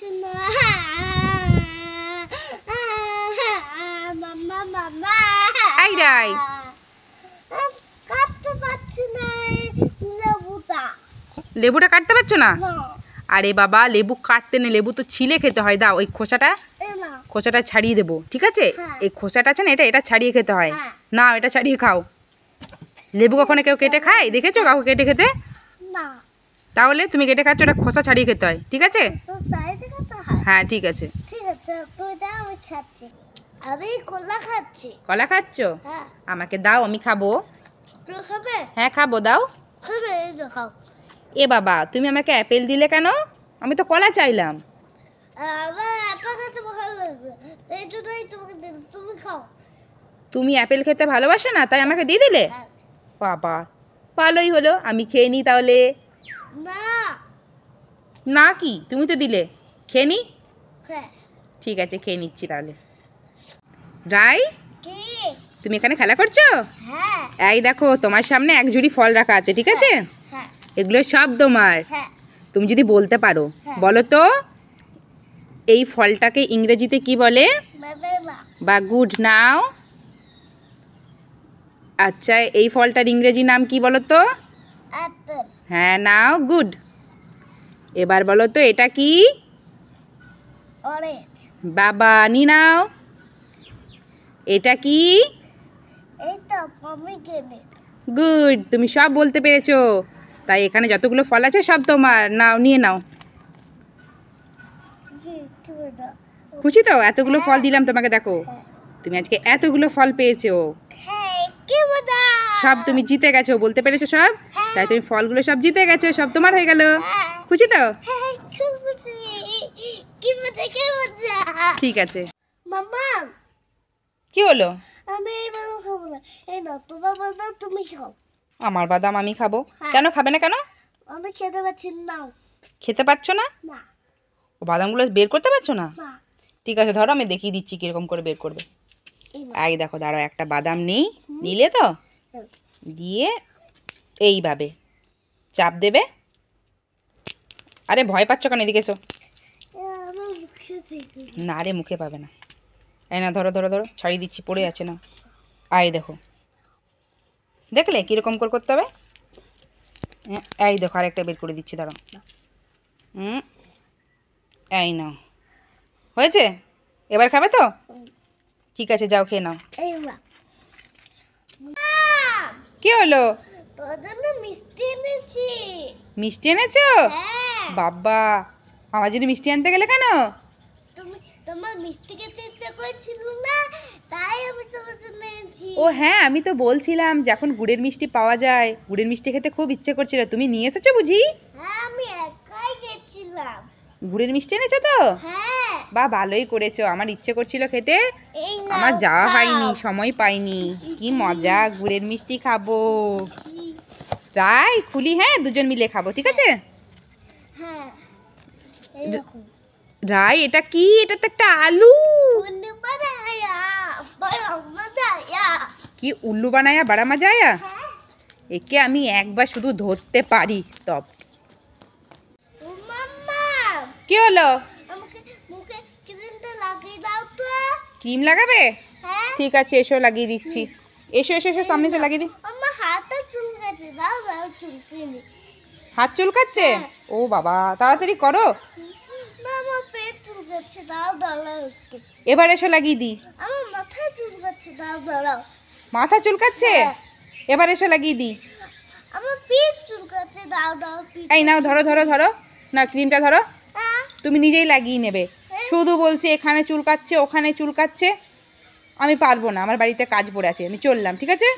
পাচ্ছি না মাম্মা মাম্মা আই রাই কাটতে পাচ্ছি না লেবুটা লেবুটা কাটতে পারছো না? না আরে বাবা লেবু কাটতে নেই, লেবু তো ছিলে খেতে হয়। দাও ওই খোসাটা না ছাড়িয়ে দেবো, ঠিক আছে? হ্যাঁ। এই খোসাটা আছে না, এটা ছাড়িয়ে খেতে হয়। হ্যাঁ। না এটা ছাড়িয়ে খাও। লেবু কখনো কেউ কেটে খায় দেখেছো কাউকে কেটে খেতে? না তাহলে তুমি কেটে খাচ্ছ, ওটা খোসা ছাড়িয়ে খেতে হয়, ঠিক আছে? সাইডে কথা হয় হ্যাঁ ঠিক আছে। ঠিক আছে তুই দাও আমি খাচ্ছি আমি কলা খাচ্ছি কলা খাচ্ছ? হ্যাঁ আমাকে দাও, আমি খাবো। তুই খাবে হ্যাঁ খাবো, দাও। খাবে এই যে খাও এ বাবা তুমি আমাকে অ্যাপেল দিলে কেন? আমি তো কলা চাইলাম। আমার আপা খেতে ভালো লাগবে এই জন্যই তোমাকে দিলাম তুমি খাও তুমি অ্যাপেল খেতে ভালোবাসো না, তাই আমাকে দিয়ে দিলে? হ্যাঁ। বাবা ভালোই হলো, আমি খেয়ে নিই তাহলে। না না কি তুমি তো দিলে, খেয়ে নি। হ্যাঁ ঠিক আছে খেয়ে নিচ্ছি তাহলে। রাই কি তুমি এখানে খেলা করছো? হ্যাঁ এই দেখো তোমার সামনে এক ঝুড়ি ফল রাখা আছে, ঠিক আছে? হ্যাঁ এগুলো সব তোমার। হ্যাঁ তুমি যদি বলতে পারো হ্যাঁ। বলো তো এই ফলটাকে ইংরেজিতে কি বলে? বানানা বা গুড নাও। আচ্ছা এই ফলটার ইংরেজি নাম কি বলো তো? অ্যাপেল হ্যাঁ নাও গুড। এবার বলো তো এটা কি? অরেঞ্জ বাবা নি নাও। এটা কি? এইটা পমিগ্রেনেট গুড, তুমি সব বলতে পেরেছো। তাই এখানে যতগুলো ফল আছে সব তোমার, নাও নিয়ে নাও। জি তুমি দাও খুশি তো? এতগুলো ফল দিলাম তোমাকে, দেখো তুমি আজকে এতগুলো ফল পেয়েছো। হ্যাঁ কি মজা সব তুমি জিতে গেছো, বলতে পেরেছো সব। তাই তুমি ফলগুলো সব জিতে গেছো, সব তোমার হয়ে গেল। হ্যাঁ খুশি তো? হ্যাঁ খুব খুশি কি মজা কি মজা ঠিক আছে। মাম্মা কি হলো? আমি এই বাদাম খাবো না এই না তোমার বাদাম তুমি খাও আমার বাদাম আমি খাবো? হ্যাঁ। কেন খাবে না কেন? আমি খেতে পাচ্ছি না খেতে পারছো না? না ও বাদামগুলো বের করতে পারছো না? না ঠিক আছে ধরো, আমি দেখিয়ে দিচ্ছি কিরকম করে বের করবে। এই না এই দেখো দাঁড়াও, একটা বাদাম নেই, নিলে তো হুম। দিয়ে এইভাবে চাপ দেবে। আরে ভয় পাচ্ছ কেন? এদিকে এসো। আমার মুখে থেকে না রে মুখে পাবে না। এই না ধরো ধরো ধরো, ছাড়িয়ে দিচ্ছি, পড়ে আছে না। আই দেখো, দেখলে কীরকম করে করতে হবে? এই দেখো আরেকটা বের করে দিচ্ছি, দাঁড়াও। এই নাও, হয়েছে? এবার খাবে তো? ঠিক আছে যাও খেয়ে নাও। এই না কি হলো? তোর জন্য মিষ্টি এনেছি মিষ্টি এনেছো? হ্যাঁ বাবা আমার জন্য মিষ্টি আনতে গেলে কেন? তুমি তোমার মিষ্টি খেতে ইচ্ছা করছিল না তাই আমি তোমার জন্য এনেছি ও হ্যাঁ, আমি তো বলছিলাম যে এখন গুড়ের মিষ্টি পাওয়া যায়, গুড়ের মিষ্টি খেতে খুব ইচ্ছে করছিল, তুমি নিয়ে এসেছো বুঝি? হ্যাঁ আমি একাই গেছিলাম গুড়ের মিষ্টি এনেছো তো? হ্যাঁ বা ভালোই করেছো, আমার ইচ্ছে করছিল খেতে, এই না আমার যাওয়া হয়নি, সময় পাইনি। কি মজা, গুড়ের মিষ্টি খাবো। তাই খুলি, হ্যাঁ দুজন মিলে খাবো, ঠিক আছে? হ্যাঁ এইরকম রাই এটা কি? এটা তো একটা আলু। উল্লু বানায়া বড় মজা আয়া কি উল্লু বানায়া বড়া মজা আয়া? হ্যাঁ একে আমি একবার শুধু ধরতে পারি তব। ও মাম্মা কি হলো? আমাকে মুখে ক্রিমটা লাগিয়ে দাও তো ক্রিম লাগাবে? হ্যাঁ ঠিক আছে এসো লাগিয়ে দিচ্ছি। এসো এসো এসো সামনে এসে লাগিয়ে দি। আমার হাতটা চুলকাচ্ছে দাও দাও চুলকিনি হাত চুলকাচ্ছে? ও বাবা তাড়াতাড়ি করো। না আমার পেট চুলকাচ্ছে দাও দাঁড়াও একটু এবার এসো লাগিয়ে দি। আমার মাথা চুলকাচ্ছে দাও দাঁড়াও মাথা চুলকাচ্ছে? হ্যাঁ। এবার এসো লাগিয়ে দি। আমার পেট চুলকাচ্ছে দাও দাও পিঠ এই নাও ধরো ধরো ধরো, না ক্রিমটা ধরো, হ্যাঁ তুমি নিজেই লাগিয়ে নেবে। শুধু বলছে এখানে চুলকাচ্ছে ওখানে চুলকাচ্ছে, আমি পারবো না, আমার বাড়িতে কাজ পড়ে আছে, আমি চললাম, ঠিক আছে?